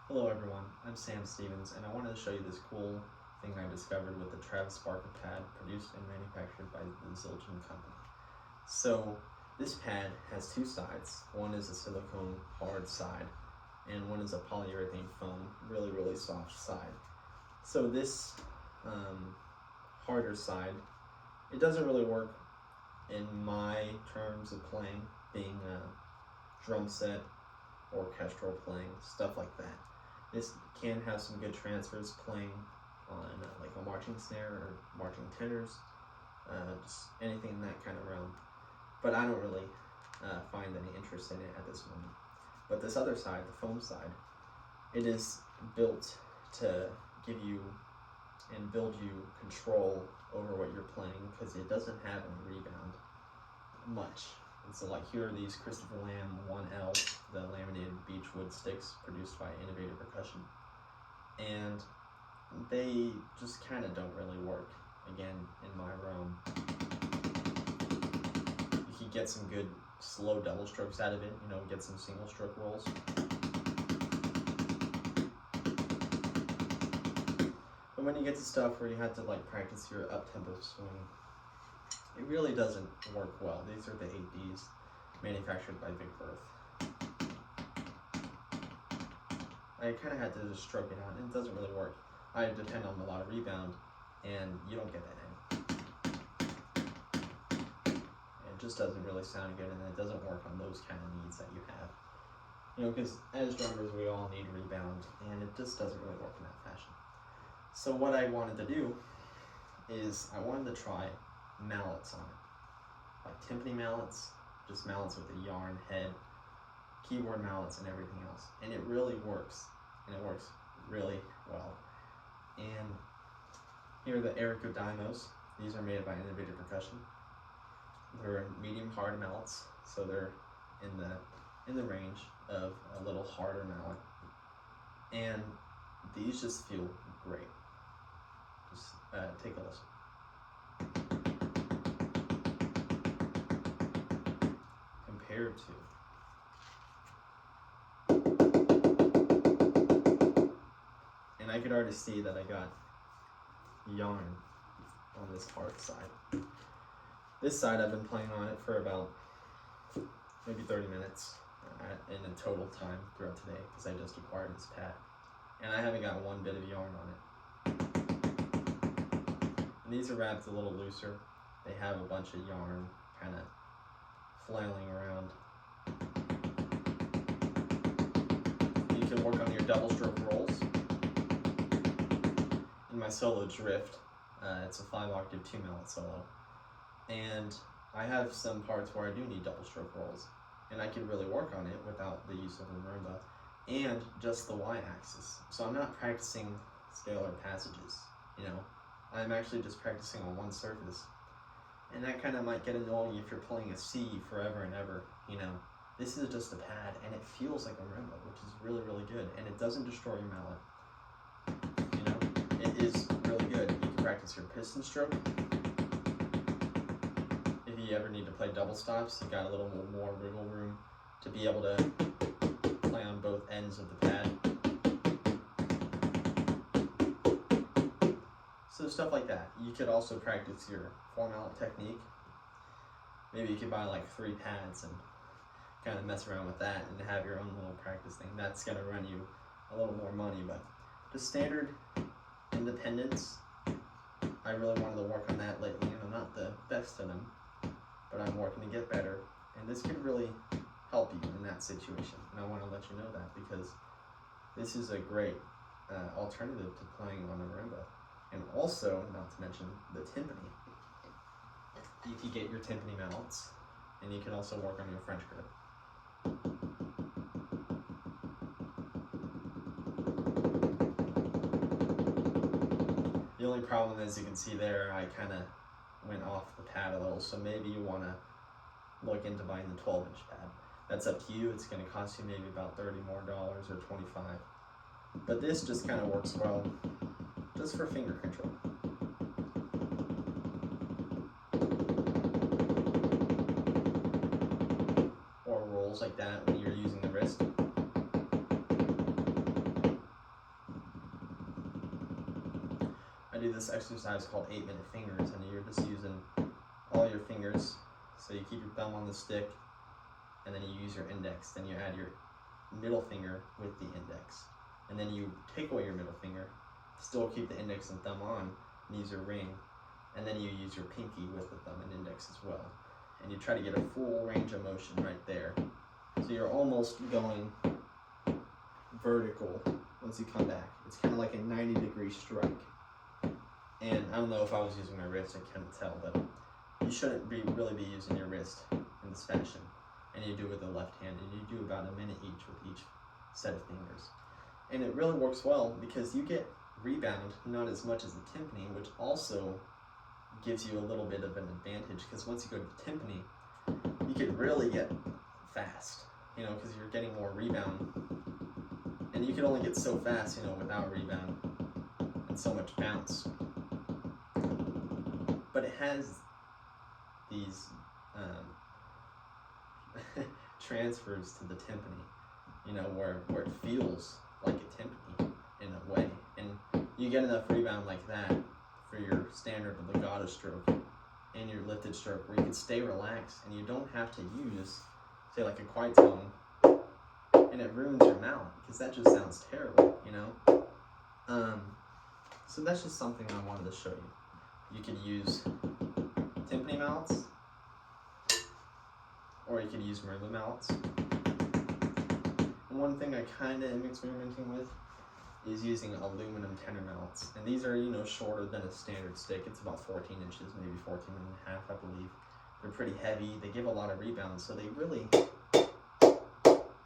Hello everyone, I'm Sam Stevens and I wanted to show you this cool thing I discovered with the Travis Barker pad produced and manufactured by the Zildjian Co. So this pad has two sides. One is a silicone hard side and one is a polyurethane foam, really soft side. So this harder side, it doesn't really work in my terms of playing, being a drum set, orchestral playing, stuff like that. This can have some good transfers playing on like a marching snare or marching tenors, just anything in that kind of realm. But I don't really find any interest in it at this moment. But this other side, the foam side, it is built to give you and build you control over what you're playing because it doesn't have any rebound much. And so like here are these Christopher Lamb 1L, the laminated beechwood sticks produced by Innovative Percussion. And they just kind of don't really work, again, in my realm. You can get some good slow double strokes out of it, you know, get some single stroke rolls. But when you get to stuff where you have to like practice your up-tempo swing, it really doesn't work well. These are the 8Ds manufactured by Vic Firth. I kind of had to just stroke it out and it doesn't really work. I depend on a lot of rebound and you don't get that in. It just doesn't really sound good and it doesn't work on those kind of needs that you have. You know, because as drummers we all need rebound and it just doesn't really work in that fashion. So what I wanted to do is I wanted to try mallets on it, like timpani mallets, just mallets with a yarn head, keyboard mallets and everything else, and it really works, and it works really well. And here are the Erico Dymos. These are made by Innovative Percussion. They're medium hard mallets, so they're in the range of a little harder mallet, and these just feel great. Just take a listen. Compared to and I could already see that I got yarn on this hard side. This side I've been playing on it for about maybe 30 minutes in a total time throughout today because I just acquired this pad and I haven't got one bit of yarn on it. And these are wrapped a little looser. They have a bunch of yarn kind of flailing around. You can work on your double stroke rolls. In my solo drift, it's a 5-octave 2-mallet solo. And I have some parts where I do need double stroke rolls. And I can really work on it without the use of a marimba and just the y-axis. So I'm not practicing scalar passages, you know. I'm actually just practicing on one surface. And that kind of might get annoying if you're playing a C forever and ever, you know. This is just a pad, and it feels like a marimba, which is really good. And it doesn't destroy your mallet. You know, it is really good. You can practice your piston stroke. If you ever need to play double stops, you got a little more wiggle room to be able to play on both ends of the pad. So stuff like that. You could also practice your 4-mallet technique. Maybe you could buy like 3 pads and kind of mess around with that and have your own little practice thing. That's going to run you a little more money, but the standard independence, I really wanted to work on that lately, and I'm not the best at them, but I'm working to get better, and this could really help you in that situation, and I want to let you know that because this is a great alternative to playing on a marimba. And also, not to mention, the timpani. You can get your timpani mallets, and you can also work on your French grip. The only problem, as you can see there, I kind of went off the pad a little, so maybe you want to look into buying the 12-inch pad. That's up to you. It's going to cost you maybe about $30 more or $25. But this just kind of works well just for finger control. Or rolls like that when you're using the wrist. do this exercise called 8-minute fingers, and you're just using all your fingers. So you keep your thumb on the stick, and then you use your index. Then you add your middle finger with the index, and then you take away your middle finger, still keep the index and thumb on, and use your ring, and then you use your pinky with the thumb and index as well. And you try to get a full range of motion right there. So you're almost going vertical once you come back. It's kind of like a 90-degree strike. And I don't know if I was using my wrist, I couldn't tell, but you shouldn't really be using your wrist in this fashion. And you do it with the left hand, and you do about a minute each with each set of fingers. And it really works well because you get rebound, not as much as the timpani, which also gives you a little bit of an advantage, because once you go to the timpani, you can really get fast, you know, because you're getting more rebound. And you can only get so fast, you know, without rebound and so much bounce. But it has these transfers to the timpani, you know, where it feels like a timpani in a way. And you get enough rebound like that for your standard legato stroke and your lifted stroke where you can stay relaxed and you don't have to use, say, like a quiet tone, and it ruins your mallet, because that just sounds terrible, you know? So that's just something I wanted to show you. You could use timpani mallets, or you could use marimba mallets. And one thing I kind of am experimenting with is using aluminum tenor mallets. And these are, you know, shorter than a standard stick. It's about 14 inches, maybe 14 and a half, I believe. They're pretty heavy. They give a lot of rebound, so they really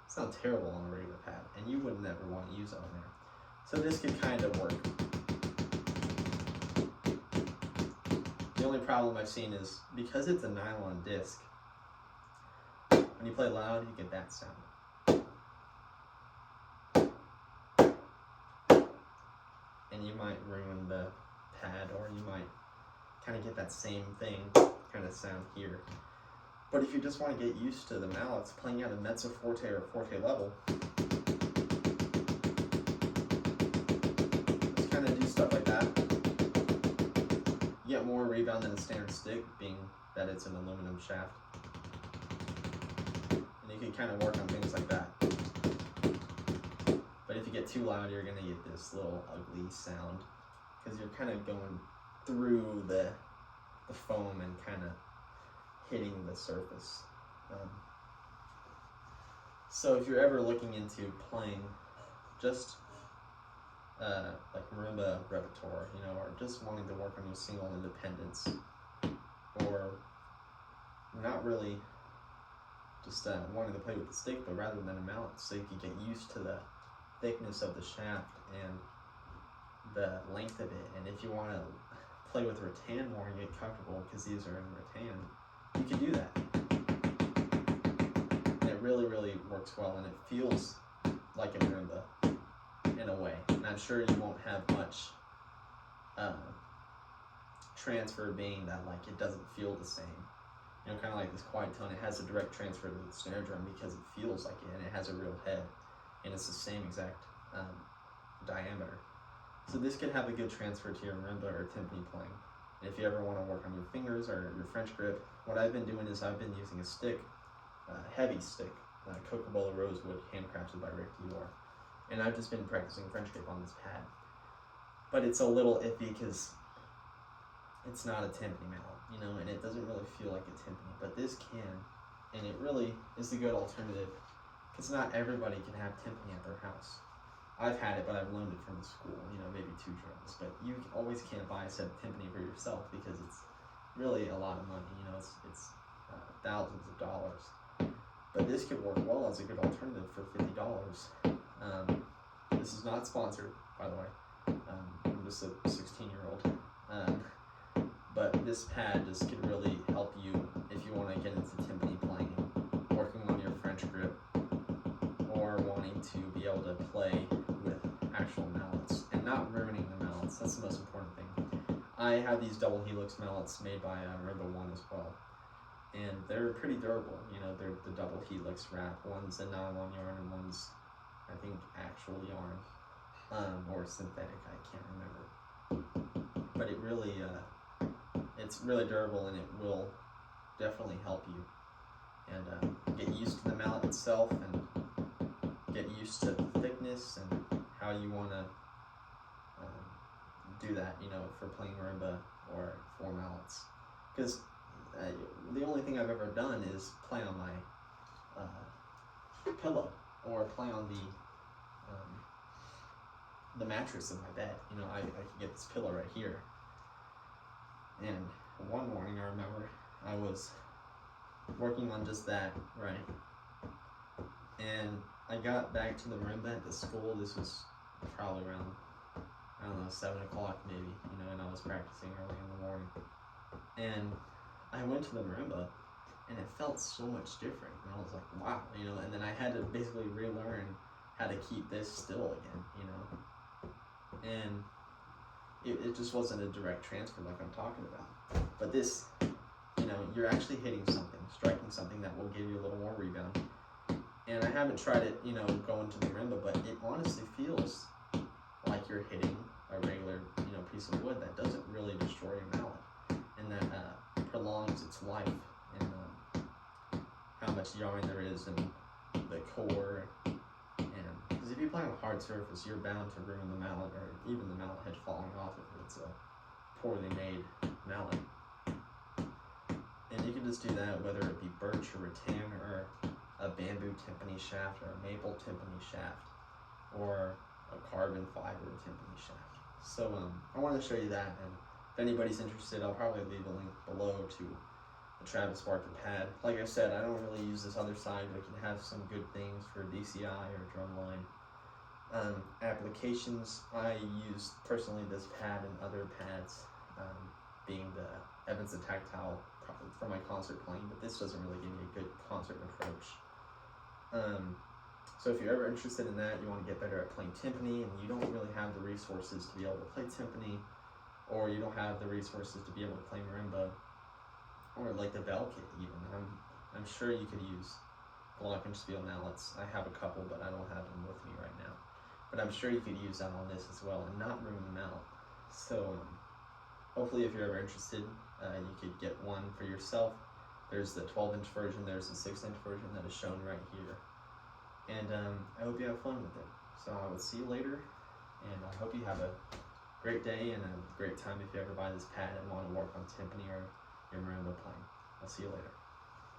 sound terrible on a regular pad, and you would never want to use it on there. So this could kind of work. The only problem I've seen is because it's a nylon disc, when you play loud, you get that sound. And you might ruin the pad, or you might kind of get that same thing kind of sound here. But if you just want to get used to the mallets, playing at a mezzo forte or forte level, just kind of do stuff like that. You get more rebound than a standard stick, being that it's an aluminum shaft. And you can kind of work on things like that. But if you get too loud, you're going to get this little ugly sound, because you're kind of going through the foam and kind of hitting the surface. So if you're ever looking into playing just like marimba repertoire, you know, or just wanting to work on your single independence, or not really just wanting to play with the stick, but rather than a mallet, so you can get used to the thickness of the shaft and the length of it. And if you want to play with rattan more and get comfortable, because these are in rattan, you can do that. And it really, really works well, and it feels like a marimba in a way. And I'm sure you won't have much transfer, being that like it doesn't feel the same. You know, kind of like this quiet tone, it has a direct transfer to the snare drum because it feels like it, and it has a real head, and it's the same exact diameter. So this could have a good transfer to your marimba or timpani playing. And if you ever want to work on your fingers or your French grip, what I've been doing is I've been using a stick, heavy stick, Coca-Cola Rosewood, handcrafted by Rick Dior. And I've just been practicing French grip on this pad. But it's a little iffy because it's not a timpani mallet, you know, and it doesn't really feel like a timpani. But this can, and it really is a good alternative, because not everybody can have timpani at their house. I've had it, but I've loaned it from the school, you know, maybe 2 drums. But you always can't buy a set of timpani for yourself, because it's really a lot of money, you know, it's thousands of dollars. But this could work well as a good alternative for $50. This is not sponsored, by the way. I'm just a 16-year-old. But this pad just could really help you if you want to get into timpani playing, working on your French grip, or wanting to be able to play with actual mallets and not ruining the mallets. That's the most important thing. I have these double helix mallets made by Marimba One as well, and they're pretty durable. You know, they're the double helix wrap. One's a nylon yarn and one's, I think, actual yarn, or synthetic. I can't remember. but it really, it's really durable, and it will definitely help you. And get used to the mallet itself, and get used to the thickness and how you want to do that, you know, for playing marimba or for mallets. Because the only thing I've ever done is play on my pillow, or play on the mattress of my bed. You know, I could get this pillow right here. And one morning I remember I was working on just that, right? And I got back to the marimba at the school. This was probably around, I don't know, 7 o'clock maybe, you know, and I was practicing early in the morning. And I went to the marimba, and it felt so much different. And I was like, wow, you know, and then I had to basically relearn how to keep this still again, you know. And it just wasn't a direct transfer like I'm talking about. But this, you know, you're actually hitting something, striking something that will give you a little more rebound. And I haven't tried it, you know, going to the marimba, but it honestly feels like you're hitting a regular, you know, piece of wood that doesn't really destroy your mallet, and that prolongs its life, and how much yarn there is in the core. And because if you play on a hard surface, you're bound to ruin the mallet, or even the mallet head falling off if it's a poorly made mallet. And you can just do that whether it be birch or rattan, or a bamboo timpani shaft, or a maple timpani shaft, or a carbon fiber timpani shaft. So I wanted to show you that, and if anybody's interested, I'll probably leave a link below to the Travis Barker pad. Like I said, I don't really use this other side, but it can have some good things for DCI or drumline applications. I use personally this pad and other pads, being the Evans the Tactile for my concert playing, but this doesn't really give me a good concert approach. So if you're ever interested in that, you want to get better at playing timpani, and you don't really have the resources to be able to play timpani, or you don't have the resources to be able to play marimba, or like the bell kit even. I'm sure you could use glockenspiel mallets. I have a couple, but I don't have them with me right now. But I'm sure you could use that on this as well and not ruin the mallet. So hopefully if you're ever interested, you could get one for yourself. There's the 12-inch version, there's the 6-inch version that is shown right here. And I hope you have fun with it. So I will see you later, and I hope you have a great day and a great time if you ever buy this pad and want to work on timpani or your marimba playing. I'll see you later.